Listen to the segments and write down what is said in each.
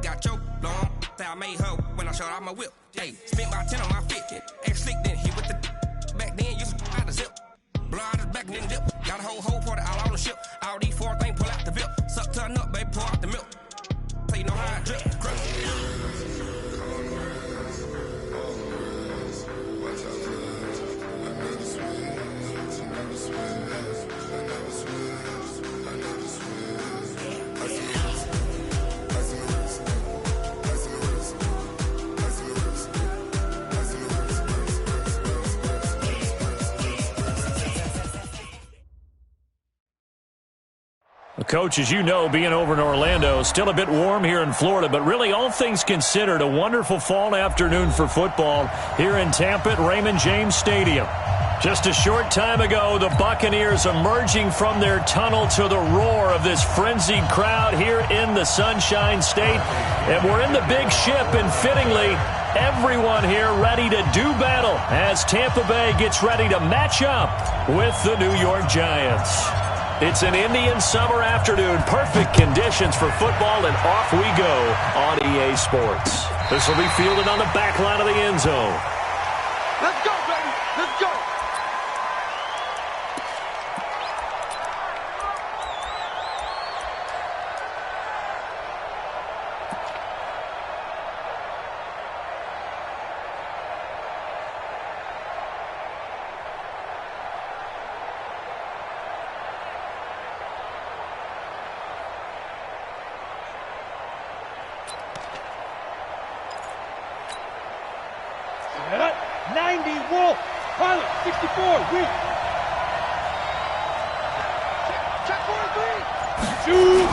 got choked long. Say I made her when I showed off my whip. Hey, spent my 10 on my 50. Ex slick then hit with the back then used to out the zip. Blow out his back and then dip. Got a whole party all on the ship. All these four things pull out the VIP. Suck turn up, baby, pour out the milk. So you know how I drip. Coach, as you know, being over in Orlando, still a bit warm here in Florida, but really all things considered, a wonderful fall afternoon for football here in Tampa at Raymond James Stadium. Just a short time ago, the Buccaneers emerging from their tunnel to the roar of this frenzied crowd here in the Sunshine State. And we're in the big ship, and fittingly, everyone here ready to do battle as Tampa Bay gets ready to match up with the New York Giants. It's an Indian summer afternoon, perfect conditions for football, and off we go on EA Sports. This will be fielded on the back line of the end zone. Let's go, baby. Let's go. Set up. 90, Wolf. Pilot, 64, weak. Check 4-3. Shoot.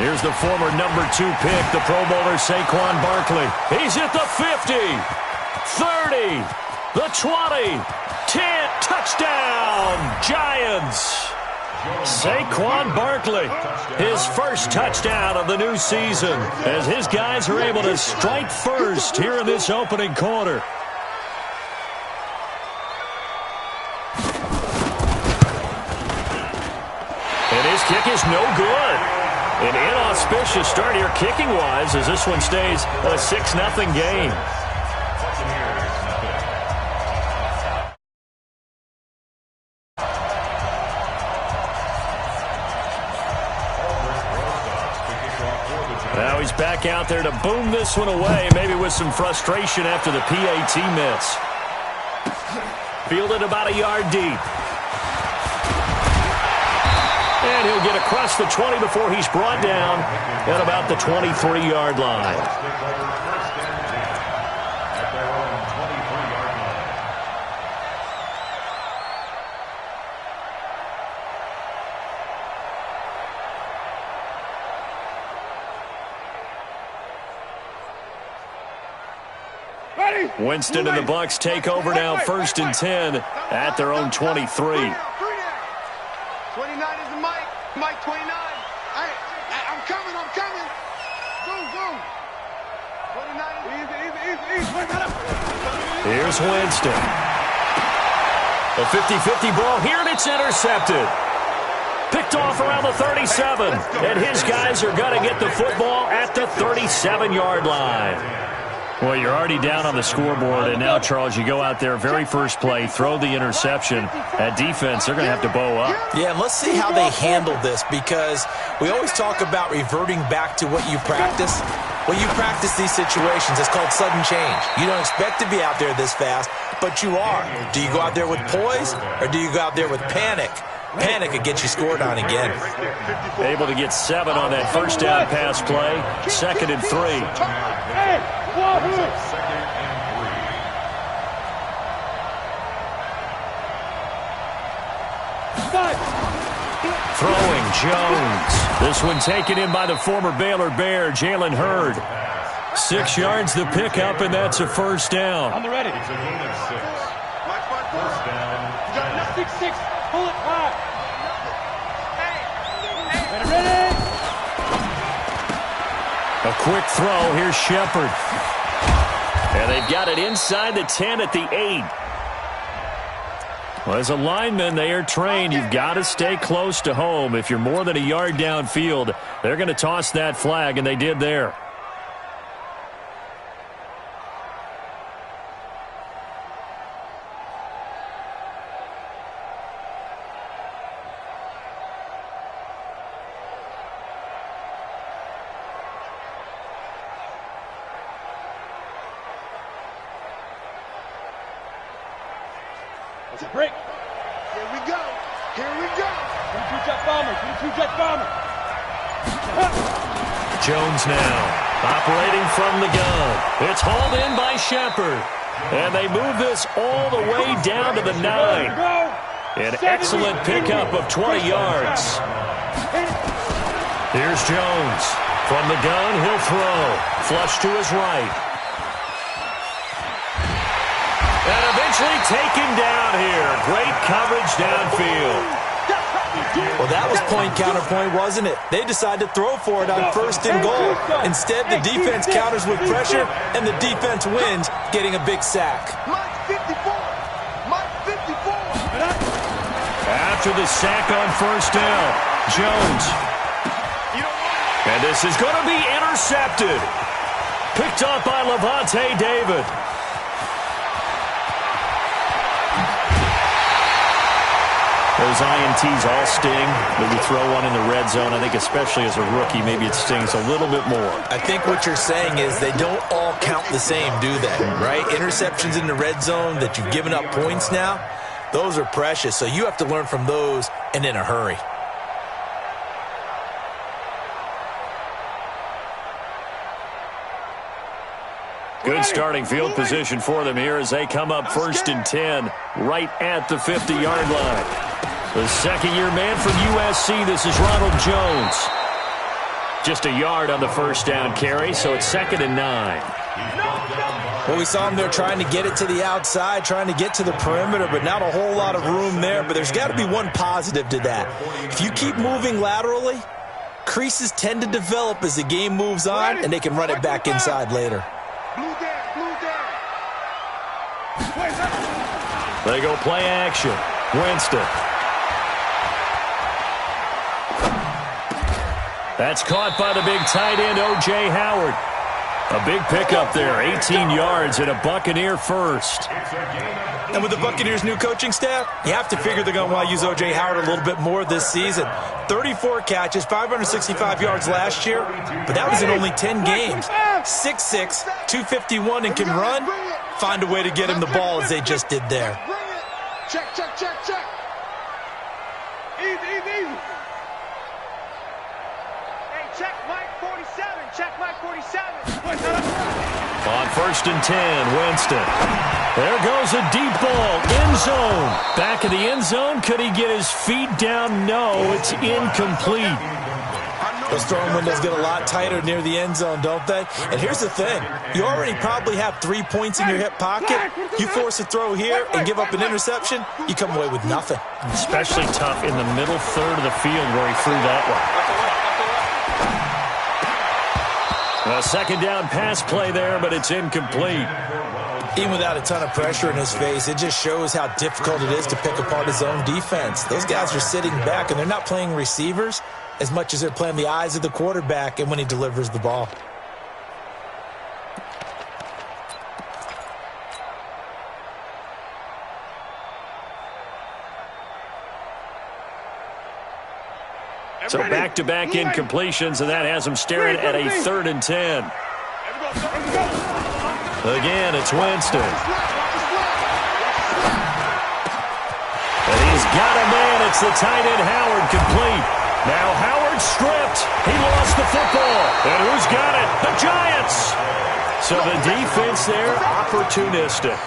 Here's the former number 2 pick, the Pro Bowler Saquon Barkley. He's at the 50, 30, the 20, 10, touchdown, Giants. Saquon Barkley, his first touchdown of the new season, as his guys are able to strike first here in this opening quarter. And his kick is no good. An inauspicious start here kicking-wise as this one stays a 6-0 game. Now he's back out there to boom this one away, maybe with some frustration after the PAT miss. Fielded about a yard deep. And he'll get across the 20 before he's brought down at about the 23-yard line. Winston and the Bucs take over now, 1st and 10 at their own 23. 29 is the Mike. Mike 29. Hey, I'm coming. Boom. 29 is easy. Here's Winston. A 50-50 ball here, and it's intercepted. Picked off around the 37, and his guys are going to get the football at the 37-yard line. Well, you're already down on the scoreboard, and now, Charles, you go out there, very first play, throw the interception. At defense, they're going to have to bow up. Yeah, and let's see how they handle this, because we always talk about reverting back to what you practice. When you practice these situations, it's called sudden change. You don't expect to be out there this fast, but you are. Do you go out there with poise, or do you go out there with panic? Panic could get you scored on again. Able to get 7 on that first down pass play. 2nd and 3. Throwing Jones. This one taken in by the former Baylor Bear, Jalen Hurd. 6 yards the pickup, and that's a first down. On the ready. It's a gain of 6. First down. You got 6-6. Pull it high. Ready. A quick throw. Here's Shepard. And they've got it inside the 10 at the 8. Well, as a lineman, they are trained. You've got to stay close to home. If you're more than a yard downfield, they're going to toss that flag, and they did there. That's a break. Here we go. Here we go. 22 jet bomber. 22 jet bomber. Jones now operating from the gun. It's hauled in by Shepard. And they move this all the way down to the 9. An excellent pickup of 20 yards. Here's Jones. From the gun, he'll throw. Flush to his right. And eventually taken down here. Great coverage downfield. Well, that was point-counterpoint, wasn't it? They decided to throw for it on 1st and goal. Instead, the defense counters with pressure, and the defense wins, getting a big sack. Mike 54. Mike 54. After the sack on 1st down, Jones. And this is going to be intercepted. Picked up by Levante David. Those INTs all sting, but you throw one in the red zone. I think especially as a rookie, maybe it stings a little bit more. I think what you're saying is they don't all count the same, do they? Right? Interceptions in the red zone that you've given up points now, those are precious. So you have to learn from those and in a hurry. Good starting field position for them here as they come up 1st and 10 right at the 50-yard line. The second-year man from USC, this is Ronald Jones. Just a yard on the 1st down carry, so it's 2nd and 9. Well, we saw him there trying to get it to the outside, trying to get to the perimeter, but not a whole lot of room there. But there's got to be one positive to that. If you keep moving laterally, creases tend to develop as the game moves on, and they can run it back inside later. They go play action. Winston. That's caught by the big tight end, O.J. Howard. A big pickup there, 18 yards and a Buccaneer first. And with the Buccaneers' new coaching staff, you have to figure they're going to want to use O.J. Howard a little bit more this season. 34 catches, 565 yards last year, but that was in only 10 games. 6'6", 251, and can run. Find a way to get him the ball as they just did there. Check, check, check, check. Easy, easy, easy. Hey, check Mike 47. Check Mike 47. On 1st and 10, Winston. There goes a deep ball, end zone. Back in the end zone, could he get his feet down? No, it's incomplete. Those throwing windows get a lot tighter near the end zone, don't they? And here's the thing. You already probably have 3 points in your hip pocket. You force a throw here and give up an interception, you come away with nothing. Especially tough in the middle third of the field where he threw that one. A 2nd down pass play there, but it's incomplete. Even without a ton of pressure in his face, it just shows how difficult it is to pick apart his own defense. Those guys are sitting back, and they're not playing receivers as much as they're playing the eyes of the quarterback and when he delivers the ball. So back-to-back incompletions, and that has him staring at a 3rd and 10. Again, it's Winston. And he's got a man. It's the tight end, Howard, complete. Now Howard stripped. He lost the football. And who's got it? The Giants. So the defense there, opportunistic.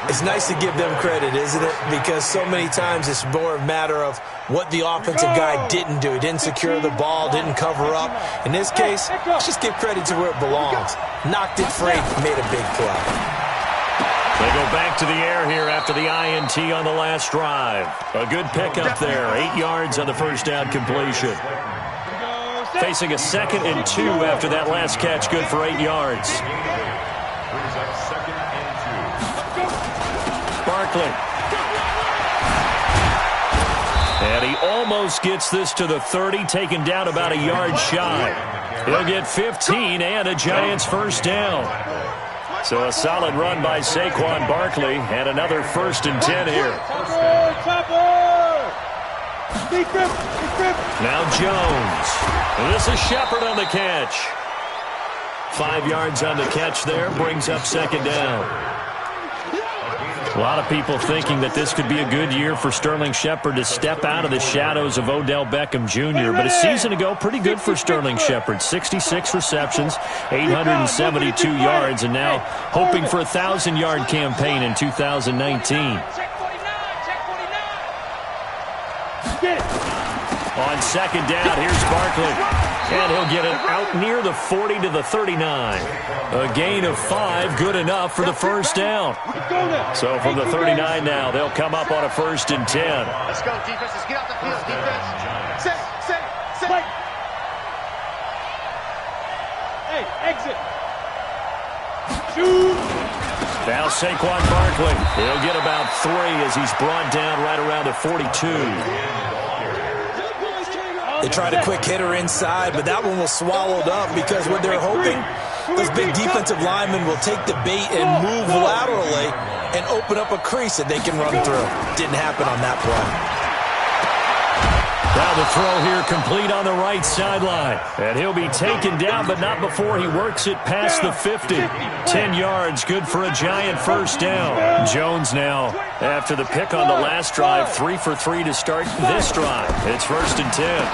It's nice to give them credit, isn't it? Because so many times it's more a matter of what the offensive guy didn't do. He didn't secure the ball, didn't cover up. In this case, let's just give credit to where it belongs. Knocked it free, made a big play. They go back to the air here after the INT on the last drive. A good pickup there, 8 yards on the 1st down completion. Facing a 2nd and 2 after that last catch, good for 8 yards. Barkley. And he almost gets this to the 30, taken down about a yard shy. He'll get 15 and a Giants 1st down. So a solid run by Saquon Barkley and another 1st and 10 here. Now Jones. This is Shepard on the catch. 5 yards on the catch there, brings up 2nd down. A lot of people thinking that this could be a good year for Sterling Shepard to step out of the shadows of Odell Beckham Jr. But a season ago, pretty good for Sterling Shepard. 66 receptions, 872 yards, and now hoping for a 1,000-yard campaign in 2019. On second down, here's Barkley. And he'll get it out near the 40 to the 39. A gain of 5, good enough for the first down. So from the 39 now, they'll come up on a 1st and 10. Let's go, defense. Let's get out the field, defense. Set. Hey, exit. Shoot. Now Saquon Barkley. He'll get about 3 as he's brought down right around the 42. They tried a quick hitter inside, but that one was swallowed up because what they're hoping, those big defensive linemen will take the bait and move laterally and open up a crease that they can run through. Didn't happen on that play. Now the throw here complete on the right sideline. And he'll be taken down, but not before he works it past the 50. 10 yards, good for a Giant first down. Jones now, after the pick on the last drive, 3 for 3 to start this drive. It's 1st and 10.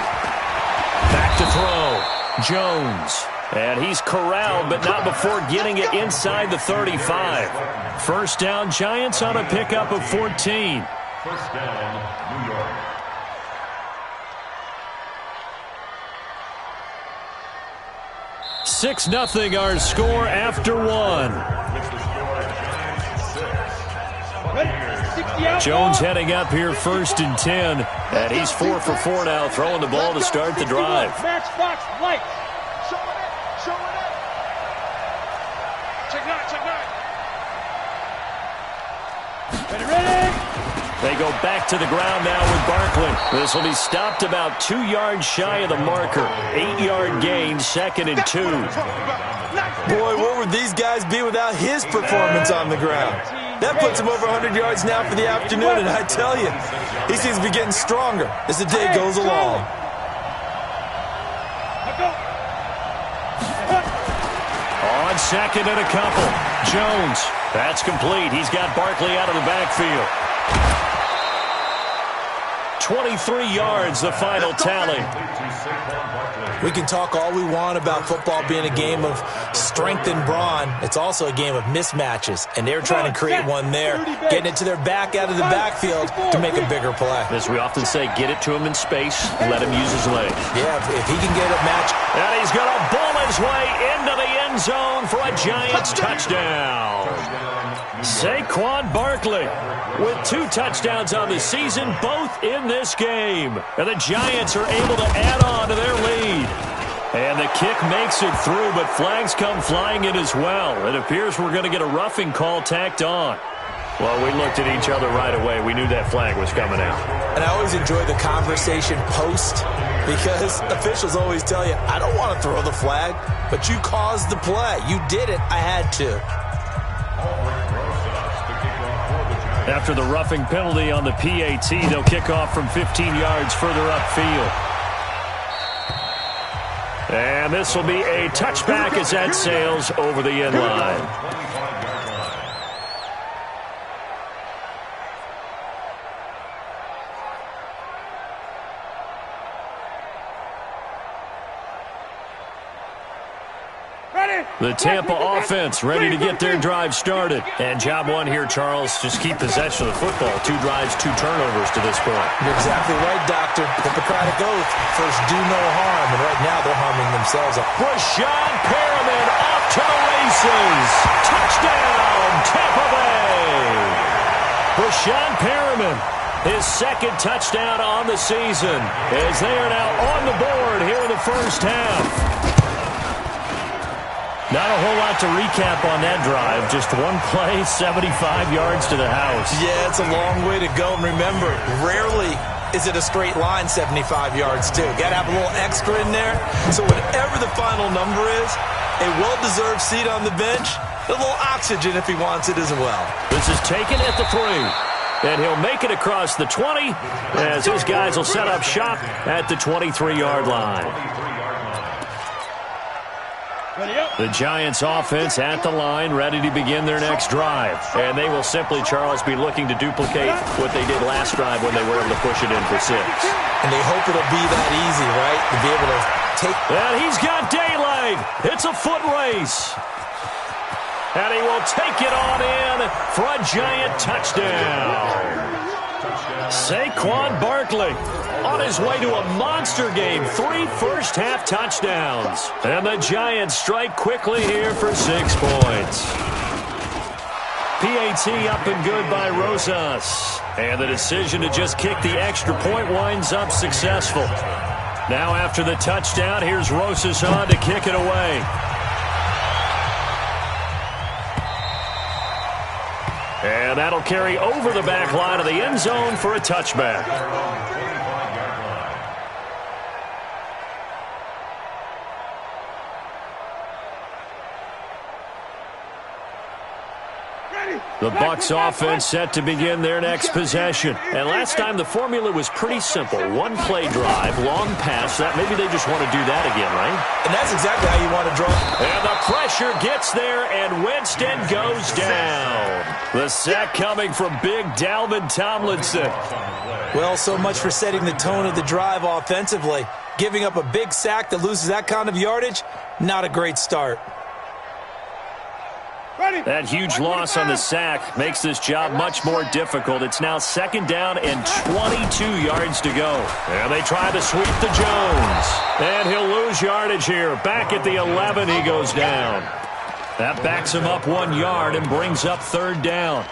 Back to throw. Jones. And he's corralled, but not before getting it inside the 35. First down, Giants on a pickup of 14. First down, New York. 6-0 our score after 1. Jones heading up here 1st and 10. And he's 4 for 4 now, throwing the ball to start the drive. Match box, light. Show it. Check nine. Ready. They go back to the ground now with Barkley. This will be stopped about 2 yards shy of the marker. 8-yard gain, 2nd and 2. Boy, what would these guys be without his performance on the ground? That puts him over 100 yards now for the afternoon, and I tell you, he seems to be getting stronger as the day goes along. On second and a couple. Jones. That's complete. He's got Barkley out of the backfield. 23 yards, the final tally. We can talk all we want about football being a game of strength and brawn. It's also a game of mismatches, and they're trying to create one there, getting it to their back out of the backfield to make a bigger play. As we often say, get it to him in space, let him use his legs. Yeah, if he can get a match. And he's going to bull his way into the end zone for a Giants touchdown. Saquon Barkley with 2 touchdowns on the season, both in this game. And the Giants are able to add on to their lead. And the kick makes it through, but flags come flying in as well. It appears we're going to get a roughing call tacked on. Well, we looked at each other right away. We knew that flag was coming out. And I always enjoy the conversation post because officials always tell you, I don't want to throw the flag, but you caused the play. You did it. I had to. After the roughing penalty on the PAT, they'll kick off from 15 yards further upfield. And this will be a touchback as that sails over the end line. The Tampa offense ready to get their drive started. And job one here, Charles, just keep possession of the football. 2 drives, 2 turnovers to this point. You're exactly right, Doctor. Hippocratic oath. First, do no harm. And right now, they're harming themselves. Brashad Perriman off to the races. Touchdown, Tampa Bay. Brashad Perriman, his 2nd touchdown on the season, as they are now on the board here in the first half. Not a whole lot to recap on that drive. Just one play, 75 yards to the house. Yeah, it's a long way to go. And remember, rarely is it a straight line 75 yards, too. Got to have a little extra in there. So whatever the final number is, a well-deserved seat on the bench, a little oxygen if he wants it as well. This is taken at the 3. And he'll make it across the 20 as his guys will set up shop at the 23-yard line. The Giants offense at the line, ready to begin their next drive. And they will simply, Charles, be looking to duplicate what they did last drive when they were able to push it in for 6. And they hope it'll be that easy, right? To be able to take... And he's got daylight. It's a foot race. And he will take it on in for a Giant touchdown. Saquon Barkley on his way to a monster game. 3 first-half touchdowns. And the Giants strike quickly here for 6 points. PAT up and good by Rosas. And the decision to just kick the extra point winds up successful. Now after the touchdown, here's Rosas on to kick it away. And that'll carry over the back line of the end zone for a touchback. The Bucs offense set to begin their next possession. And last time the formula was pretty simple. 1-play drive, long pass. That maybe they just want to do that again, right? And that's exactly how you want to draw. And the pressure gets there, and Winston goes down. The sack coming from big Dalvin Tomlinson. Well, so much for setting the tone of the drive offensively. Giving up a big sack that loses that kind of yardage, not a great start. That huge loss on the sack makes this job much more difficult. It's now 2nd down and 22 yards to go. And they try to sweep the Jones. And he'll lose yardage here. Back at the 11, he goes down. That backs him up 1 yard and brings up 3rd down.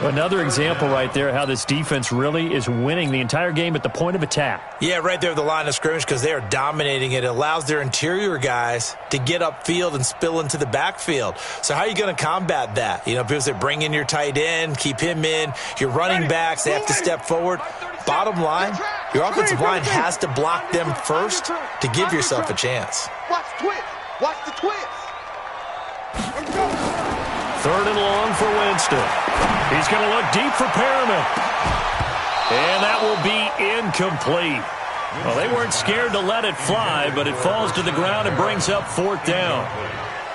Another example right there how this defense really is winning the entire game at the point of attack. Yeah, right there at the line of scrimmage because they are dominating it. It allows their interior guys to get upfield and spill into the backfield. So how are you going to combat that? You know, people say bring in your tight end, keep him in. Your running backs, they have to step forward. Bottom line, your offensive line has to block them first to give yourself a chance. Watch the twist. Watch the twist. 3rd and long for Winston. He's going to look deep for Perriman. And that will be incomplete. Well, they weren't scared to let it fly, but it falls to the ground and brings up 4th down.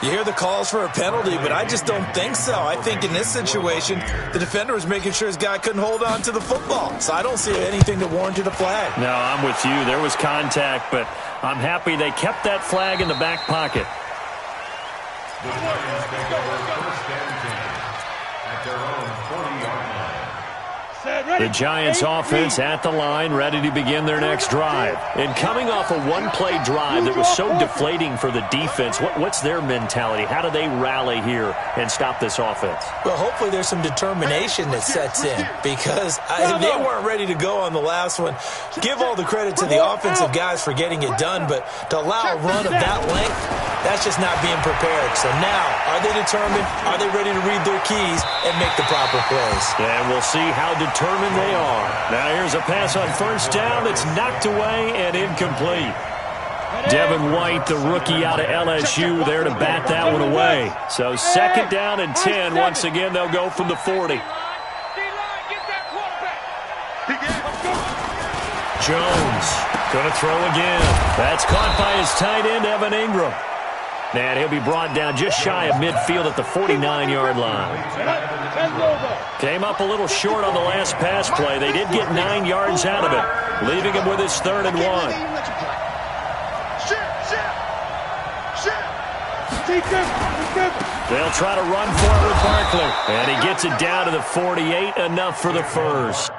You hear the calls for a penalty, but I just don't think so. I think in this situation, the defender was making sure his guy couldn't hold on to the football. So I don't see anything that warranted a flag. No, I'm with you. There was contact, but I'm happy they kept that flag in the back pocket. The Giants offense at the line, ready to begin their next drive. And coming off a 1-play drive that was so deflating for the defense, what's their mentality? How do they rally here and stop this offense? Well, hopefully there's some determination that sets in because they weren't ready to go on the last one. Give all the credit to the offensive guys for getting it done, but to allow a run of that length, that's just not being prepared. So now, are they determined? Are they ready to read their keys and make the proper plays? And we'll see how determined they are. Now here's a pass on 1st down that's knocked away and incomplete. Devin White, the rookie out of LSU, there to bat that one away. So 2nd down and 10. Once again, they'll go from the 40. Jones going to throw again. That's caught by his tight end, Evan Ingram. And he'll be brought down just shy of midfield at the 49-yard line. Came up a little short on the last pass play. They did get 9 yards out of it, leaving him with his 3rd and 1. They'll try to run for it with Barkley. And he gets it down to the 48, enough for the first.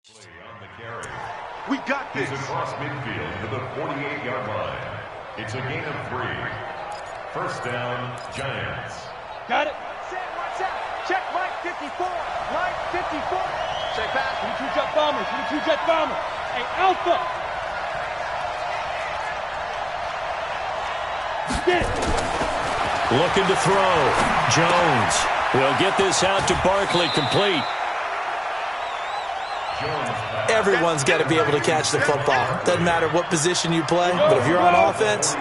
On the carry. We got this. He's across midfield to the 48-yard line. It's a gain of 3. First down, Giants. Got it. Watch out. Check Mike 54. Mike 54. Check pass. Give me 2 jet bombers. Give me 2 jet bombers. Hey, Alpha. Get it. Looking to throw. Jones will get this out to Barkley, complete. Everyone's got to be able to catch the football. Doesn't matter what position you play, but if you're on offense,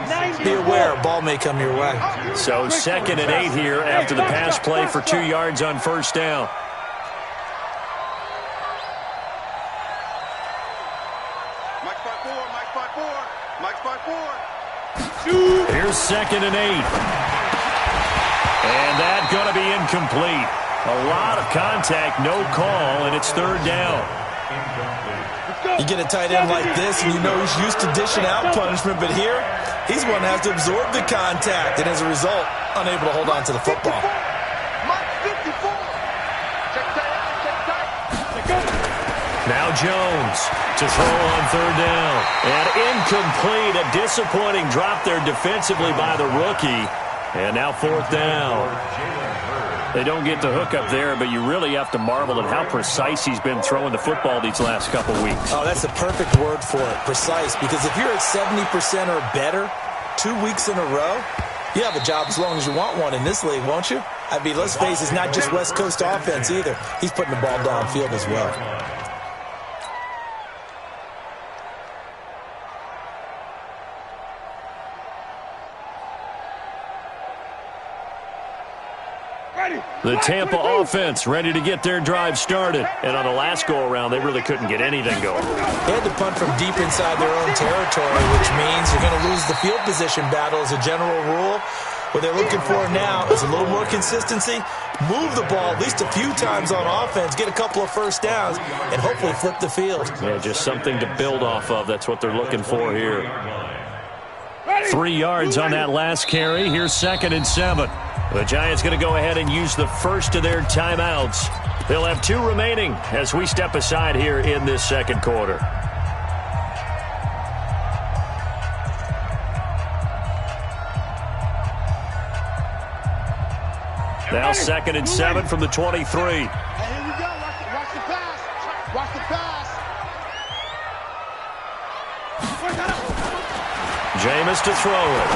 be aware a ball may come your way. So 2nd and 8 here after the pass play for 2 yards on first down. Mike 5-4. Mike 5-4. Mike 5-4. Here's 2nd and 8. And that's going to be incomplete. A lot of contact, no call, and it's 3rd down. You get a tight end like this, and you know he's used to dishing out punishment, but here, he's one that has to absorb the contact, and as a result, unable to hold on to the football. Mike 54. Check tight. Now Jones to throw on 3rd down. And incomplete, a disappointing drop there defensively by the rookie. And now 4th down. They don't get the hook up there, but you really have to marvel at how precise he's been throwing the football these last couple weeks. Oh, that's the perfect word for it, precise, because if you're at 70% or better 2 weeks in a row, you have a job as long as you want one in this league, won't you? I mean, let's face it, it's not just West Coast offense either. He's putting the ball downfield as well. The Tampa offense ready to get their drive started. And on the last go-around, they really couldn't get anything going. They had to punt from deep inside their own territory, which means you're going to lose the field position battle as a general rule. What they're looking for now is a little more consistency, move the ball at least a few times on offense, get a couple of first downs, and hopefully flip the field. Yeah, just something to build off of. That's what they're looking for here. 3 yards on that last carry. Here's 2nd and 7. The Giants going to go ahead and use the first of their timeouts. They'll have 2 remaining as we step aside here in this second quarter. Now 2nd and 7 from the 23. Hey, here we go. Watch the pass. Watch the pass. Jameis to throw it.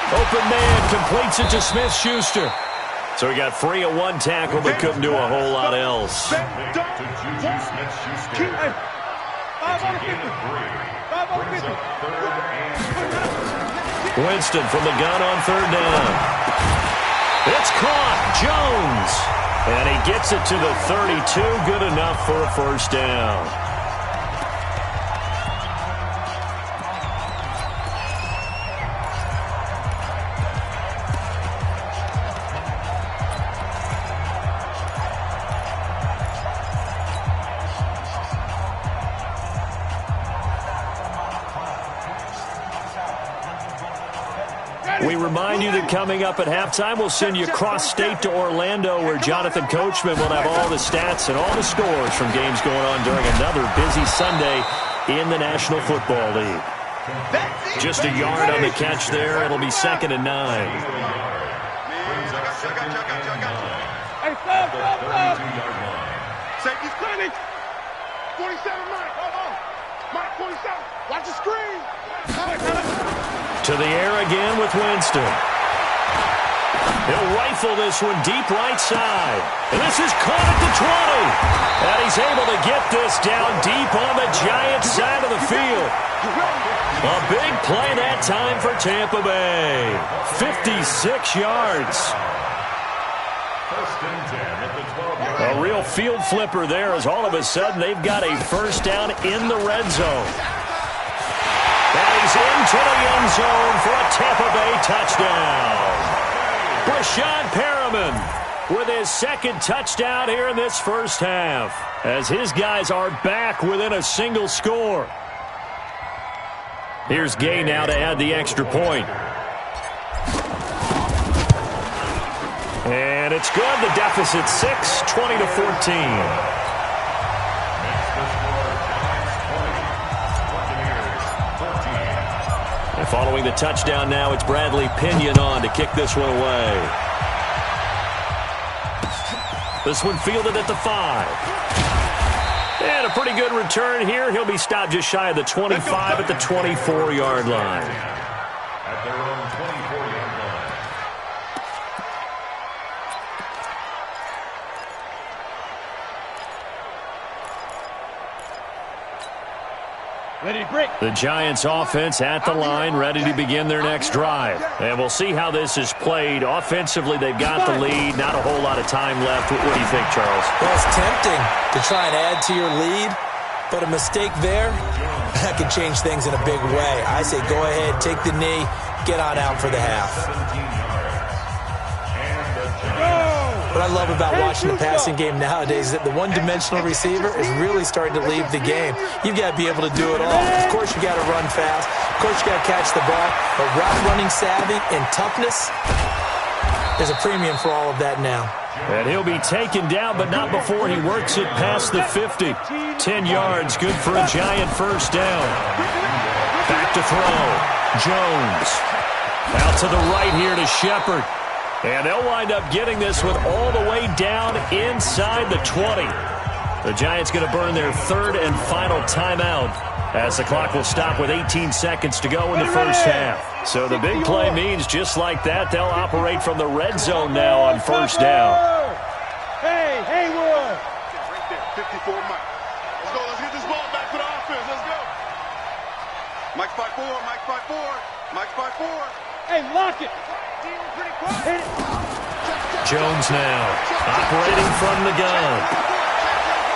Open man completes it to Smith-Schuster. So he got free of 1 tackle, but couldn't do a whole lot else. To Juju Smith-Schuster. It's a gain of 3. Brings up 3rd and 4. Winston from the gun on 3rd down. It's caught. Jones. And he gets it to the 32. Good enough for a first down. We remind you that coming up at halftime, we'll send you cross-state to Orlando, where Jonathan Coachman will have all the stats and all the scores from games going on during another busy Sunday in the National Football League. Just a yard on the catch there. It'll be 2nd and 9. Hey, stop. Safety's clinic. 47, Mike. Mike, 47. Watch the screen. To the air again with Winston. He'll rifle this one deep right side. And this is caught at the 20. And he's able to get this down deep on the Giants side of the field. A big play that time for Tampa Bay. 56 yards. First and 10 at the 12-yard line. A real field flipper there, as all of a sudden they've got a first down in the red zone. And he's into the end zone for a Tampa Bay touchdown. Brashad Perriman with his 2nd touchdown here in this first half, as his guys are back within a single score. Here's Gay now to add the extra point. And it's good. The deficit 6, 20-14. And following the touchdown now, it's Bradley Pinion on to kick this one away. This one fielded at the 5. And a pretty good return here. He'll be stopped just shy of the 25 at the 24-yard line. At their own 24-yard line. Ready to break. The Giants offense at the line, ready to begin their next drive. And we'll see how this is played. Offensively, they've got the lead. Not a whole lot of time left. What do you think, Charles? Well, it's tempting to try and add to your lead, but a mistake there, that could change things in a big way. I say go ahead, take the knee, get on out for the half. What I love about watching the passing game nowadays is that the one-dimensional receiver is really starting to leave the game. You've got to be able to do it all. Of course, you got to run fast. Of course, you got to catch the ball. But route running savvy and toughness, there's a premium for all of that now. And he'll be taken down, but not before he works it past the 50. 10 yards, good for a Giant first down. Back to throw. Jones. Out to the right here to Shepard. And they'll wind up getting this one all the way down inside the 20. The Giants going to burn their third and final timeout as the clock will stop with 18 seconds to go in the first half. So the big play means just like that, they'll operate from the red zone now on first down. Hey, Haywood. Right there, 54 Mike. Let's go. Let's get this ball back for the offense. Let's go. Mike's 5-4. Mike's 5-4. Mike's 5-4. Hey, lock it. Jones now operating from the gun.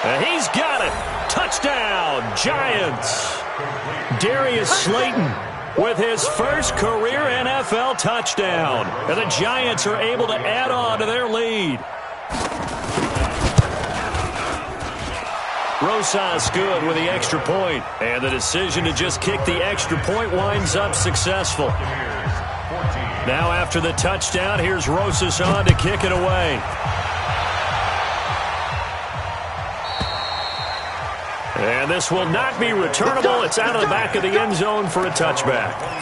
And he's got it. Touchdown, Giants. Darius Slayton with his first career NFL touchdown. And the Giants are able to add on to their lead. Rosas good with the extra point. And the decision to just kick the extra point winds up successful. Now after the touchdown, here's Rosas on to kick it away. And this will not be returnable. It's out of the back of the end zone for a touchback.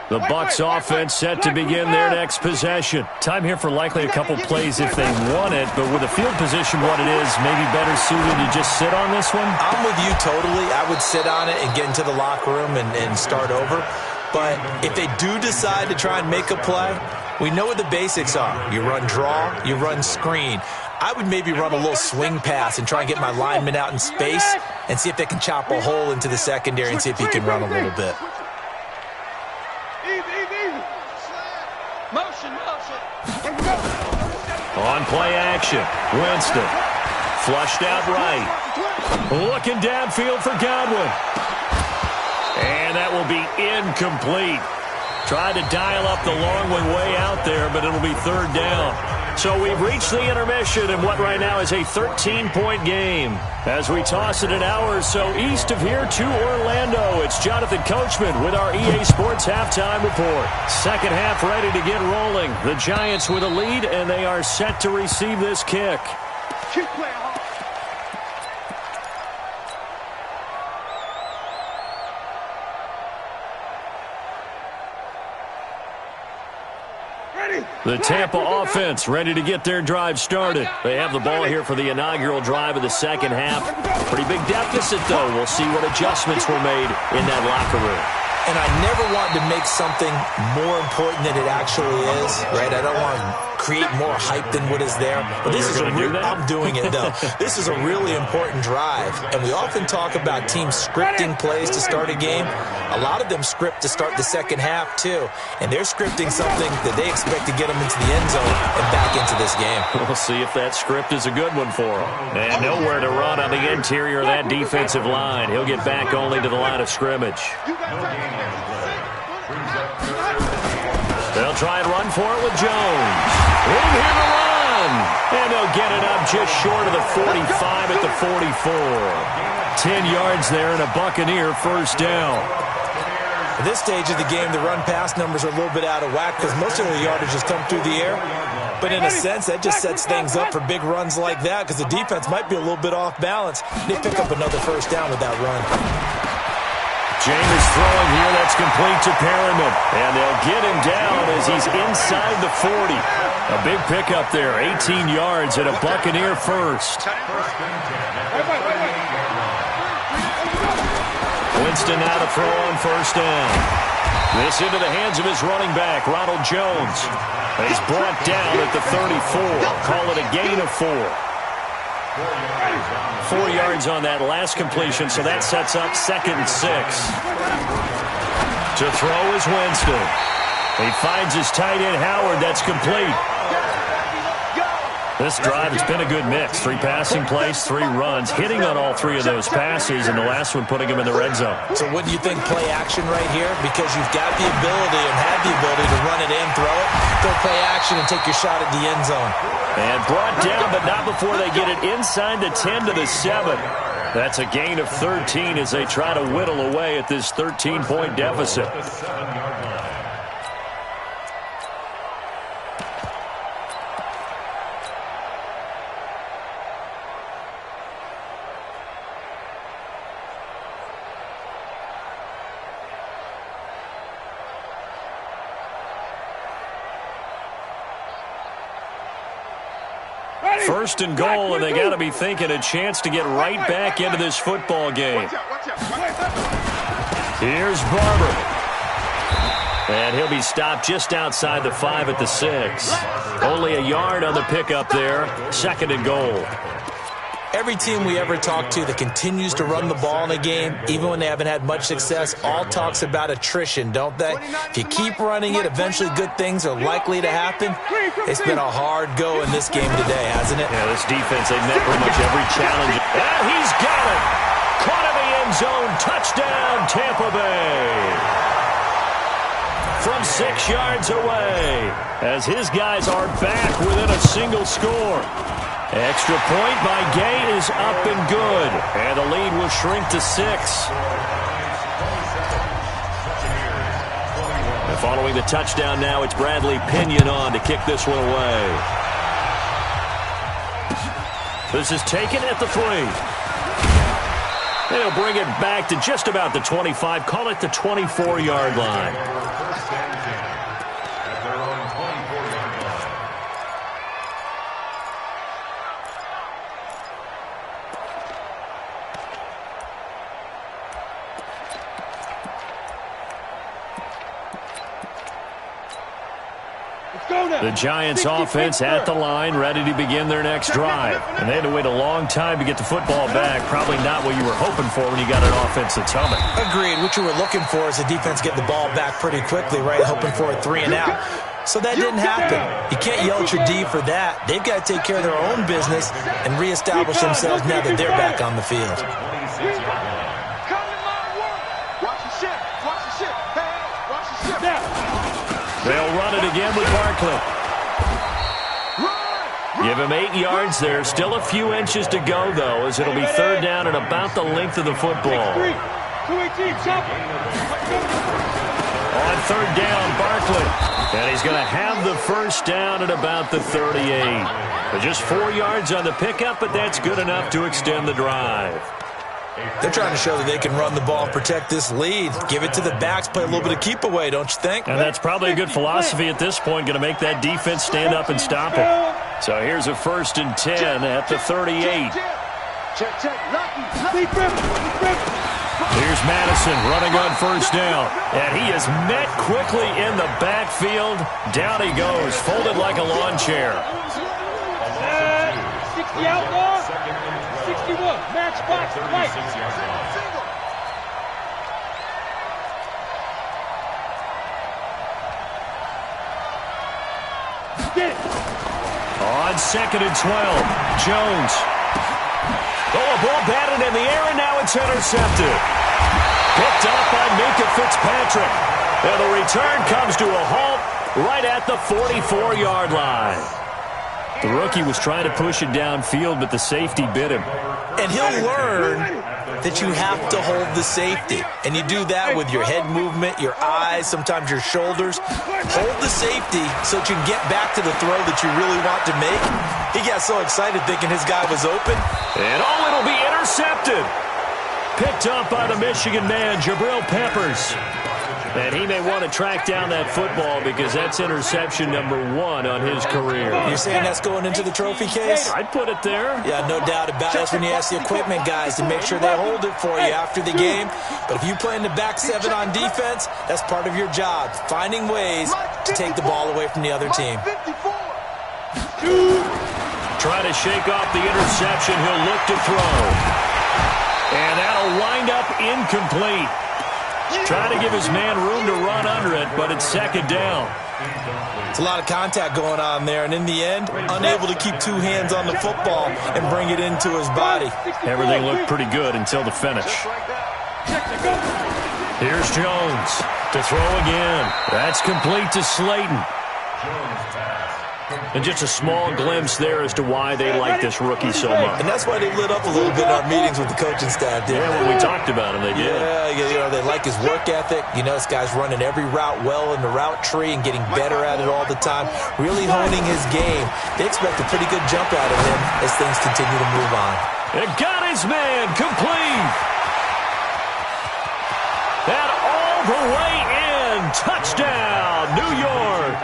The Bucs offense set to begin their next possession. Time here for likely a couple plays if they want it, but with the field position what it is, maybe better suited to just sit on this one? I'm with you totally. I would sit on it and get into the locker room and start over. But if they do decide to try and make a play, we know what the basics are. You run draw, you run screen. I would maybe run a little swing pass and try and get my lineman out in space and see if they can chop a hole into the secondary and see if he can run a little bit. On play action, Winston. Flushed out right. Looking downfield for Godwin. And that will be incomplete. Tried to dial up the long one way out there, but it'll be third down. So we've reached the intermission in what right now is a 13-point game. As we toss it an hour or so east of here to Orlando, it's Jonathan Coachman with our EA Sports Halftime Report. Second half ready to get rolling. The Giants with a lead, and they are set to receive this kick. Keep playing hard. The Tampa offense ready to get their drive started. They have the ball here for the inaugural drive of the second half. Pretty big deficit, though. We'll see what adjustments were made in that locker room. And I never want to make something more important than it actually is, right? I don't want to create more hype than what is there. But this is I'm doing it, though. This is a really important drive. And we often talk about teams scripting plays to start a game. A lot of them script to start the second half, too. And they're scripting something that they expect to get them into the end zone and back into this game. We'll see if that script is a good one for them. And nowhere to run on the interior of that defensive line. He'll get back only to the line of scrimmage. They'll try and run for it with Jones. Room here to run. And they'll get it up just short of the 45 at the 44. 10 yards there and a Buccaneer first down. At this stage of the game, the run-pass numbers are a little bit out of whack because most of the yardage has come through the air. But in a sense, that just sets things up for big runs like that because the defense might be a little bit off balance. They pick up another first down with that run. James throwing here. That's complete to Perriman. And they'll get him down as he's inside the 40. A big pickup there. 18 yards and a Buccaneer first. Winston now to throw on first down. This into the hands of his running back, Ronald Jones. He's brought down at the 34. Call it a gain of 4. 4 yards on that last completion, so that sets up 2nd and 6. To throw is Winston. He finds his tight end, Howard. That's complete. This drive has been a good mix. 3 passing plays, 3 runs, hitting on all 3 of those passes, and the last one putting him in the red zone. So wouldn't you think play action right here? Because you've got the ability and have the ability to run it in, throw it, go play action, and take your shot at the end zone. And brought down, but not before they get it inside the 10 to the 7. That's a gain of 13 as they try to whittle away at this 13-point deficit. First and goal, and they got to be thinking a chance to get right back into this football game. Here's Barber. And he'll be stopped just outside the 5 at the 6. Only a yard on the pickup there. 2nd and goal. Every team we ever talk to that continues to run the ball in a game, even when they haven't had much success, all talks about attrition, don't they? If you keep running it, eventually good things are likely to happen. It's been a hard go in this game today, hasn't it? Yeah, this defense, they've met pretty much every challenge. And he's got it! Caught in the end zone. Touchdown, Tampa Bay! From 6 yards away, as his guys are back within a single score. Extra point by Gay is up and good. And the lead will shrink to 6. And following the touchdown now, it's Bradley Pinion on to kick this one away. This is taken at the 3. And he'll bring it back to just about the 25. Call it the 24-yard line. The Giants offense at the line, ready to begin their next drive. And they had to wait a long time to get the football back. Probably not what you were hoping for when you got an offense that's humming. Agreed. What you were looking for is the defense get the ball back pretty quickly, right? Hoping for a 3 and out. So that didn't happen. You can't yell at your D for that. They've got to take care of their own business and reestablish themselves now that they're back on the field. They'll run it again with Barkley. Give him 8 yards there. Still a few inches to go, though, as it'll be 3rd down and about the length of the football. On 3rd down, Barkley. And he's going to have the first down at about the 38. But just 4 yards on the pickup, but that's good enough to extend the drive. They're trying to show that they can run the ball and protect this lead. Give it to the backs, play a little bit of keep away, don't you think? And that's probably a good philosophy at this point, going to make that defense stand up and stop it. So here's a 1st and 10 at the 38. Here's Madison running on 1st down. And he is met quickly in the backfield. Down he goes, folded like a lawn chair. 60 outlaw. 61, matchbox, right. On 2nd and 12, Jones. Oh, a ball batted in the air, and now it's intercepted. Picked up by Minkah Fitzpatrick. And the return comes to a halt right at the 44-yard line. The rookie was trying to push it downfield, but the safety bit him. And he'll learn that you have to hold the safety. And you do that with your head movement, your eyes, sometimes your shoulders. Hold the safety so that you can get back to the throw that you really want to make. He got so excited thinking his guy was open. And it'll be intercepted. Picked up by the Michigan man, Jabril Peppers. And he may want to track down that football because that's interception number 1 on his career. You're saying that's going into the trophy case? I'd put it there. Yeah, no doubt about it. That's when you ask the equipment guys to make sure they hold it for you after the game. But if you play in the back 7 on defense, that's part of your job, finding ways to take the ball away from the other team. Trying to shake off the interception. He'll look to throw. And that'll wind up incomplete. Trying to give his man room to run under it, but it's second down. It's a lot of contact going on there, and in the end, unable to keep 2 hands on the football and bring it into his body. Everything looked pretty good until the finish. Here's Jones to throw again. That's complete to Slayton. And just a small glimpse there as to why they like this rookie so much. And that's why they lit up a little bit in our meetings with the coaching staff. Yeah, when we talked about him, they did. Yeah, they like his work ethic. You know, this guy's running every route well in the route tree and getting better at it all the time, really honing his game. They expect a pretty good jump out of him as things continue to move on. It got his man complete. And all the way in. Touchdown, New York.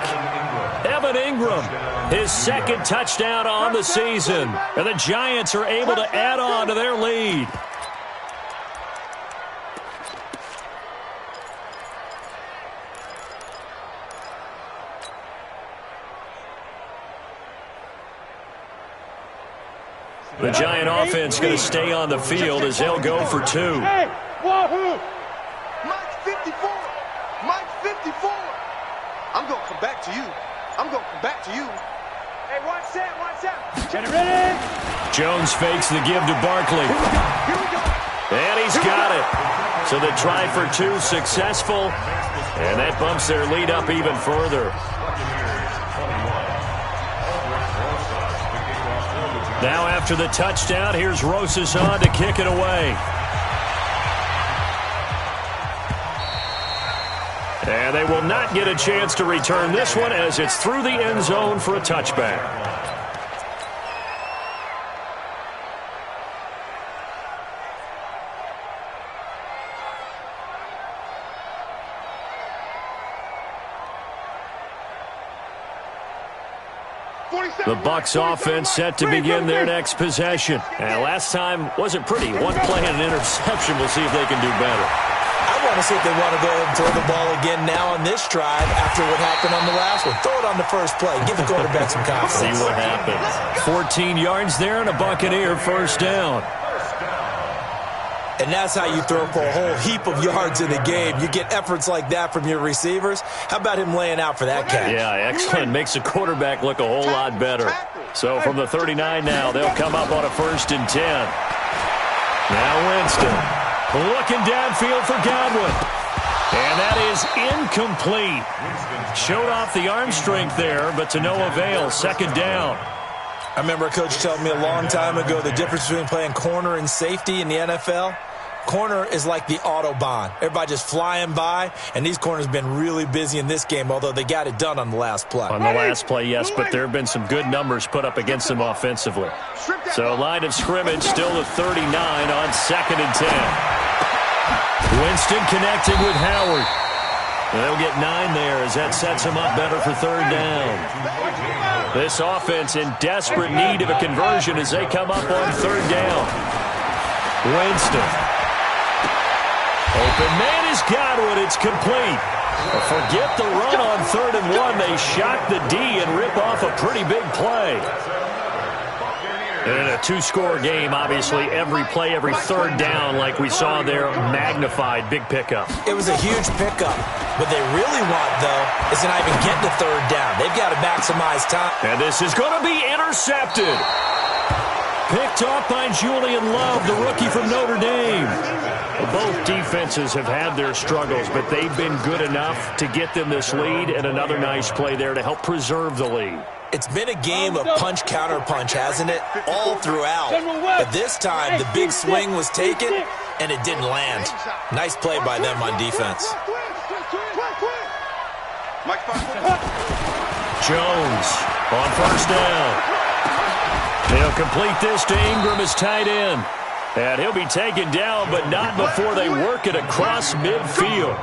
Evan Ingram, his second touchdown on the season. And the Giants are able to add on to their lead. The Giant offense going to stay on the field as they'll go for 2. Hey, wahoo! Mike 54. Mike 54. I'm going to come back to you. I'm going to come back to you. Hey, watch that, watch out. Get it ready. Jones fakes the give to Barkley. Here we go. And he's got it. So the try for 2 successful. And that bumps their lead up even further. Now after the touchdown, here's Rosas on to kick it away. And they will not get a chance to return this one as it's through the end zone for a touchback. The Bucs offense set to begin their next possession. And last time wasn't pretty. 1 play and an interception. We'll see if they can do better. I want to see if they want to go ahead and throw the ball again now on this drive after what happened on the last one. Throw it on the first play. Give the quarterback some confidence. See what happens. 14 yards there and a Buccaneer first down. And that's how you throw for a whole heap of yards in a game. You get efforts like that from your receivers. How about him laying out for that catch? Yeah, excellent. Makes the quarterback look a whole lot better. So from the 39 now, they'll come up on a 1st and 10. Now Winston looking downfield for Godwin. And that is incomplete. Showed off the arm strength there, but to no avail. Second down. I remember a coach telling me a long time ago the difference between playing corner and safety in the NFL. Corner is like the Autobahn. Everybody just flying by, and these corners have been really busy in this game, although they got it done on the last play. On the last play, yes, but there have been some good numbers put up against them offensively. So line of scrimmage still the 39 on 2nd and 10. Winston connecting with Howard. And they'll get 9 there as that sets him up better for 3rd down. This offense in desperate need of a conversion as they come up on 3rd down. Winston. Open man is Godwin. It's complete. Forget the run on 3rd and 1. They shock the D and rip off a pretty big play. And in a 2-score game, obviously, every play, every 3rd down, like we saw there, magnified. Big pickup. It was a huge pickup. What they really want, though, is to not even get to 3rd down. They've got to maximize time. And this is going to be intercepted. Picked off by Julian Love, the rookie from Notre Dame. Both defenses have had their struggles, but they've been good enough to get them this lead, and another nice play there to help preserve the lead. It's been a game of punch-counter-punch, hasn't it? All throughout. But this time, the big swing was taken, and it didn't land. Nice play by them on defense. Jones on first down. He'll complete this to Ingram as tight end. And he'll be taken down, but not before they work it across midfield.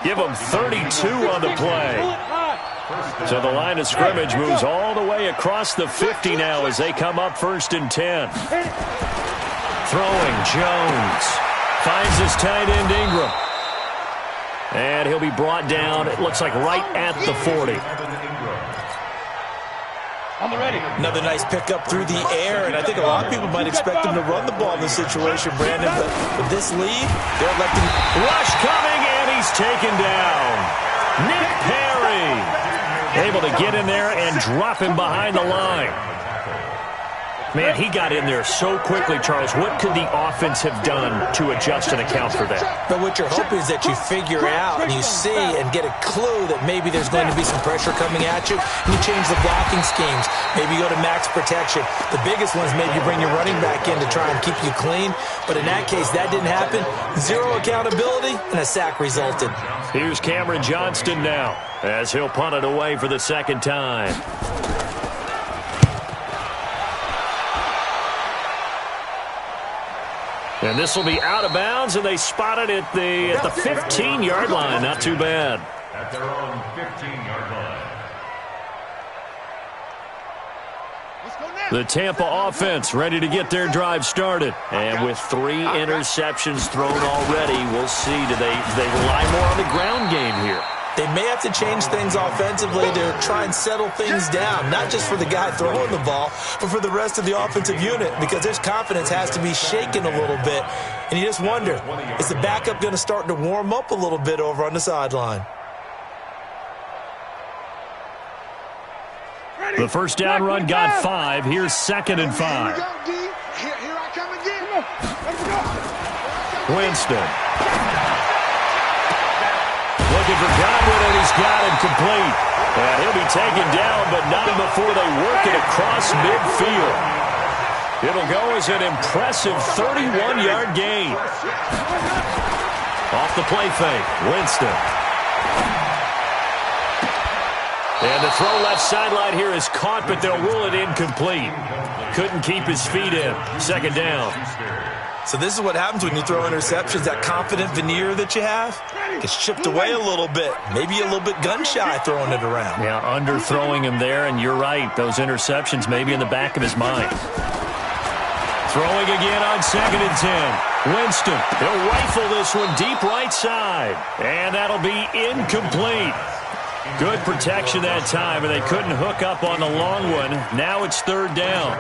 Give him 32 on the play. So the line of scrimmage moves all the way across the 50 now as they come up 1st and 10. Throwing, Jones. Finds his tight end, Ingram. And he'll be brought down, it looks like right at the 40. Another nice pickup through the air, and I think a lot of people might expect him to run the ball in this situation, Brandon, but with this lead, they're electing. Rush coming, and he's taken down. Nick Perry able to get in there and drop him behind the line. Man, he got in there so quickly, Charles. What could the offense have done to adjust and account for that? But what you're hoping is that you figure out and you see and get a clue that maybe there's going to be some pressure coming at you, and you change the blocking schemes. Maybe you go to max protection. The biggest one is maybe you bring your running back in to try and keep you clean. But in that case, that didn't happen. Zero accountability, and a sack resulted. Here's Cameron Johnston now as he'll punt it away for the second time. And this will be out of bounds, and they spot it at the 15-yard line. Not too bad. At their own 15-yard line. The Tampa offense ready to get their drive started. And with 3 interceptions thrown already, we'll see. Do they rely more on the ground game here? They may have to change things offensively to try and settle things down, not just for the guy throwing the ball, but for the rest of the offensive unit, because their confidence has to be shaken a little bit. And you just wonder, is the backup going to start to warm up a little bit over on the sideline? The first down run got 5. Here's 2nd and 5. Here I come again. Winston. Looking for Godwin, and he's got him complete. And he'll be taken down, but not before they work it across midfield. It'll go as an impressive 31-yard gain. Off the play fake, Winston. And the throw left sideline here is caught, but they'll rule it incomplete. Couldn't keep his feet in. 2nd down. So this is what happens when you throw interceptions. That confident veneer that you have gets chipped away a little bit. Maybe a little bit gun-shy throwing it around. Yeah, underthrowing him there, and you're right. Those interceptions may be in the back of his mind. Throwing again on 2nd and 10. Winston, he'll rifle this one deep right side. And that'll be incomplete. Good protection that time, and they couldn't hook up on the long one. Now it's 3rd down.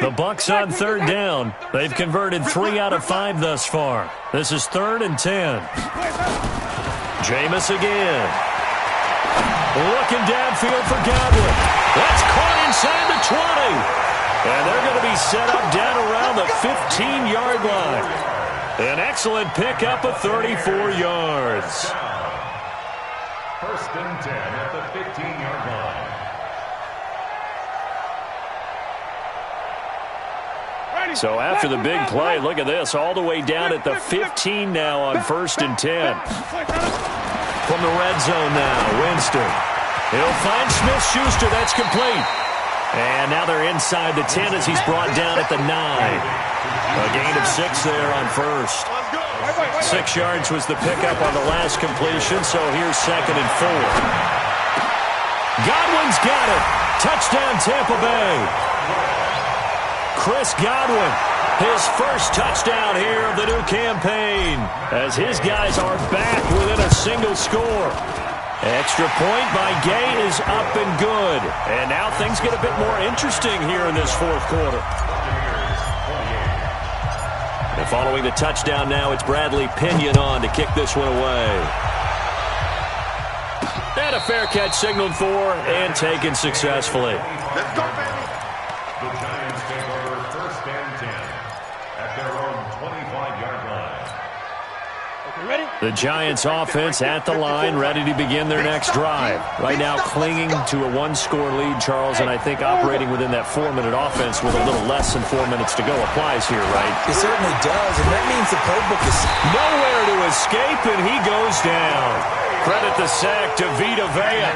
The Bucs on 3rd down. They've converted 3 out of 5 thus far. This is 3rd and 10. Jameis again. Looking downfield for Godwin. That's caught inside the 20. And they're going to be set up down around the 15-yard line. An excellent pickup of 34 yards. 1st and 10 at the 15-yard line. So after the big play, look at this, all the way down at the 15 now on 1st and 10. From the red zone now, Winston. He'll find Smith-Schuster, that's complete. And now they're inside the 10 as he's brought down at the 9. A gain of 6 there on 1st. 6 yards was the pickup on the last completion, so here's 2nd and 4. Godwin's got it. Touchdown, Tampa Bay. Chris Godwin, his first touchdown here of the new campaign, as his guys are back within a single score. Extra point by Gay is up and good. And now things get a bit more interesting here in this 4th quarter. And following the touchdown now, it's Bradley Pinion on to kick this one away. And a fair catch signaled for and taken successfully. Let's go, baby. The Giants take over 1st and 10 at their own 25-yard line. Ready? The Giants offense at the line, ready to begin their next drive. Right now clinging to a one-score lead, Charles, and I think operating within that 4-minute offense with a little less than 4 minutes to go applies here, right? It certainly does, and that means the playbook is Nowhere to escape, and he goes down. Credit the sack to Vita Vea.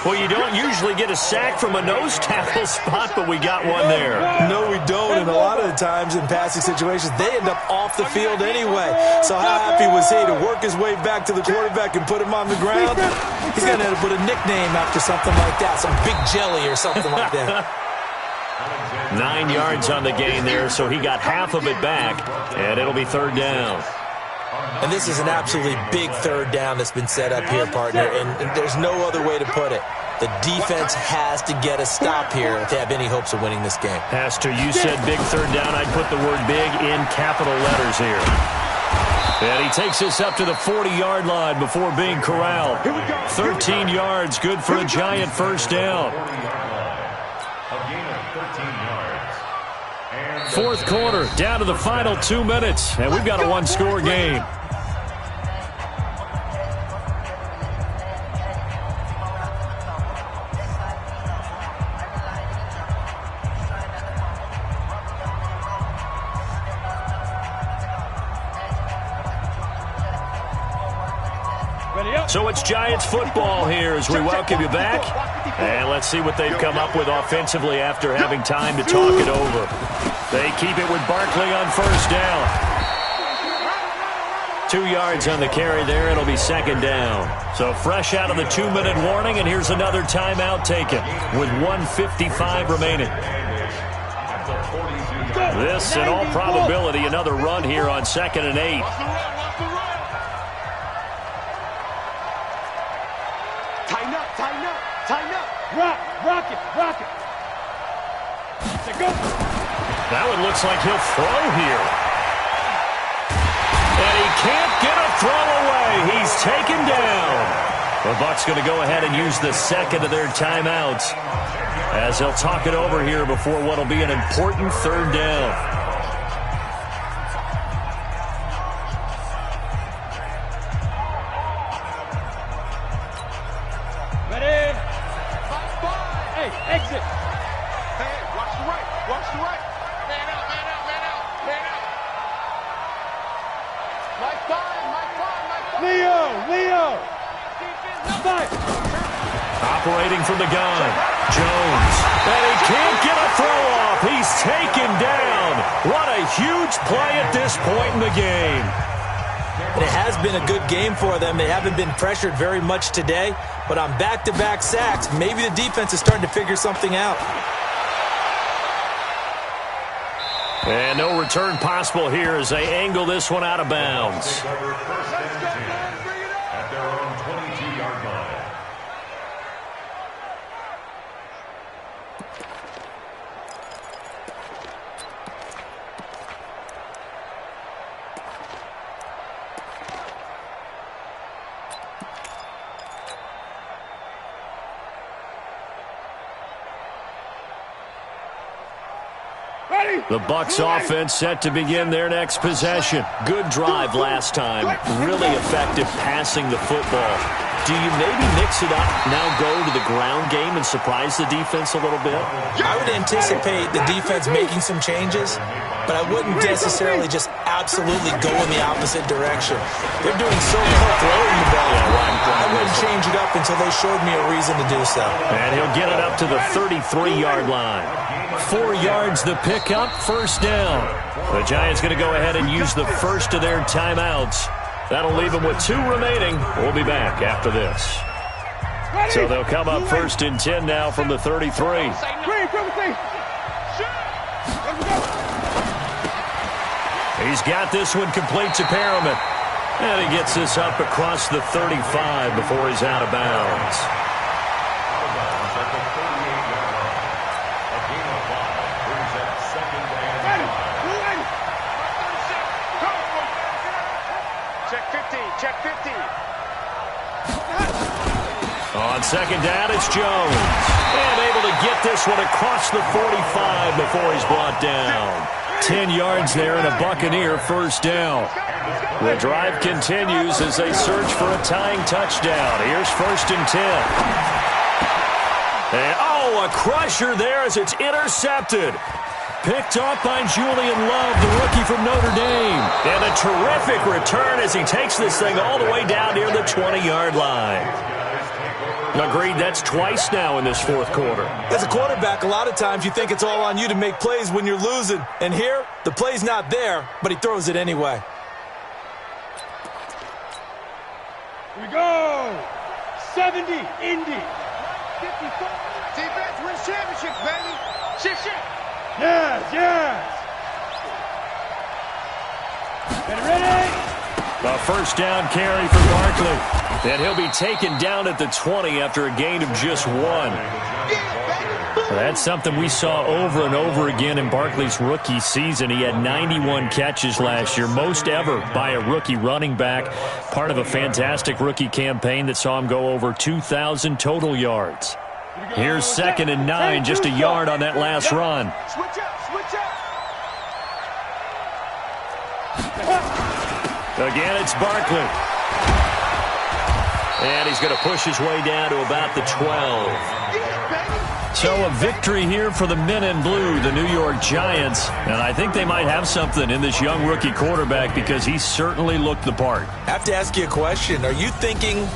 Well, you don't usually get a sack from a nose tackle spot, but we got one there. No, we don't, and a lot of the times in passing situations, they end up off the field anyway. So how happy was he to work his way back to the quarterback and put him on the ground? He's going to end up with a nickname after something like that, some Big Jelly or something like that. 9 yards on the gain there, so he got half of it back, and it'll be 3rd down. And this is an absolutely big 3rd down that's been set up here, partner, and there's no other way to put it. The defense has to get a stop here to have any hopes of winning this game. Has to. You said big 3rd down. I'd put the word big in capital letters here. And he takes this up to the 40-yard line before being corralled. 13 yards, good for a Giant 1st down. A gain of 13 yards. And 4th quarter, down to the final 2 minutes, and we've got a one-score game. So it's Giants football here as we welcome you back. And let's see what they've come up with offensively after having time to talk it over. They keep it with Barkley on 1st down. 2 yards on the carry there. It'll be 2nd down. So fresh out of the 2-minute warning, and here's another timeout taken with 1:55 remaining. This, in all probability, another run here on 2nd and 8. Rock it. Go. That one looks like he'll throw here. And he can't get a throw away. He's taken down. The Bucs going to go ahead and use the 2nd of their timeouts as they'll talk it over here before what will be an important 3rd down. Exit. Hey, watch the right. Watch the right. Man out. Mike 5. Leo. Five. Operating from the gun. Jones. And he can't get a throw off. He's taken down. What a huge play at this point in the game. And it has been a good game for them. They haven't been pressured very much today, but on back-to-back sacks, maybe the defense is starting to figure something out. And no return possible here as they angle this one out of bounds. take over 1st and 10 at their own 22-yard line. The Bucs offense set to begin their next possession. Good drive last time. Really effective passing the football. Do you maybe mix it up, now go to the ground game and surprise the defense a little bit? I would anticipate the defense making some changes, but I wouldn't necessarily just absolutely go in the opposite direction. They're doing so well throwing the ball. I wouldn't change it up until they showed me a reason to do so. And he'll get it up to the 33-yard line. 4 yards the pickup, first down. The Giants going to go ahead and use the first of their timeouts. That'll leave them with 2 remaining. We'll be back after this. So they'll come up 1st and 10 now from the 33. He's got this one complete to Perriman. And he gets this up across the 35 before he's out of bounds. At the 38-yard line. A gain of 5 brings up 2nd and 5. Check 50. On second down, it's Jones. And able to get this one across the 45 before he's brought down. 10 yards there and a Buccaneer first down. The drive continues as they search for a tying touchdown. Here's 1st and 10. And, a crusher there as it's intercepted. Picked off by Julian Love, the rookie from Notre Dame. And a terrific return as he takes this thing all the way down near the 20-yard line. Agreed, that's twice now in this fourth quarter. As a quarterback, a lot of times you think it's all on you to make plays when you're losing. And here, the play's not there, but he throws it anyway. Here we go. 70, Indy. 54. Defense wins championships, baby. Shit. Yes. Ready? A first down carry for Barkley. And he'll be taken down at the 20 after a gain of just 1. That's something we saw over and over again in Barkley's rookie season. He had 91 catches last year, most ever by a rookie running back. Part of a fantastic rookie campaign that saw him go over 2,000 total yards. Here's 2nd and 9, just a yard on that last run. Switch up. Again, it's Barkley. And he's going to push his way down to about the 12. So a victory here for the men in blue, the New York Giants. And I think they might have something in this young rookie quarterback because he certainly looked the part. I have to ask you a question. Are you thinking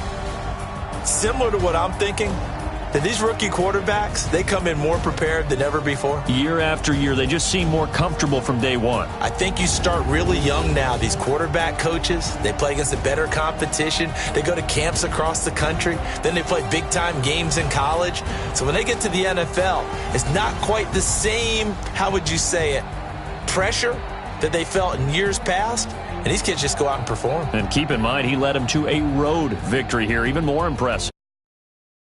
similar to what I'm thinking? That these rookie quarterbacks, they come in more prepared than ever before? Year after year, they just seem more comfortable from day one. I think you start really young now. These quarterback coaches, they play against a better competition. They go to camps across the country. Then they play big-time games in college. So when they get to the NFL, it's not quite the same, how would you say it, pressure that they felt in years past. And these kids just go out and perform. And keep in mind, he led them to a road victory here, even more impressive.